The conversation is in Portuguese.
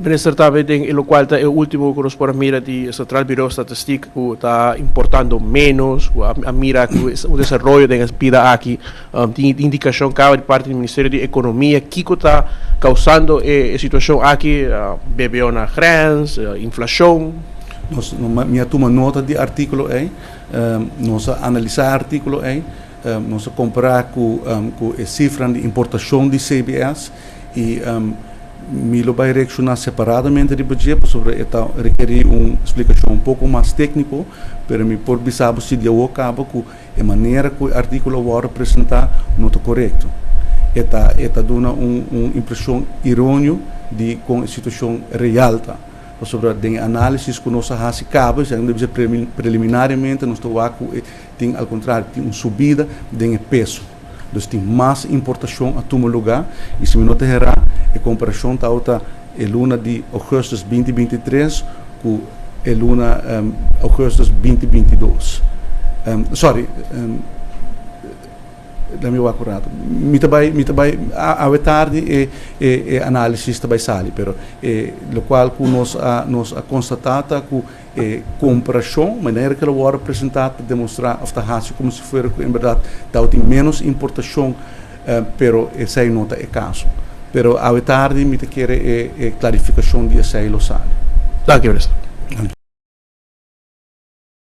Minister, também tem o qual é o último que nós podemos mirar de Central Bureau de Estatística, que está importando menos, a mira que o desenvolvimento da vida aqui, tem indicação de parte do Ministério da Economia, que está causando a situação aqui, bebeu na grãs, inflação. Nós toma nota de artículo aí, nós analisar artículo aí, nós comprar com a cifra de importação de CBS e me lo vai reaccionar separadamente de budget sobre esta requerir uma explicação pouco mais técnico, pero me por bisabo se dia o acaba com a maneira que o artículo vai representar não está correto. Esta dona uma impressão errônea de com a situação real tá. Sobre a análise que nós fazemos, já deve ser preliminarmente nós tem ao contrário tem uma subida de peso. Então tem mais importação a todo lugar e se me não errar a comparação está a luna de agosto 2023 com a luna agosto 2022. Dá-me o acurado. Me também a tarde a análise também sai, pero o qual que nós constatata que comparação, maneira que ela vai representar para demonstrar como se fosse em verdade tem menos importação, pero essa não é caso. Pero a tarde me quer clarificação de essa lo sai. Danke, Minister.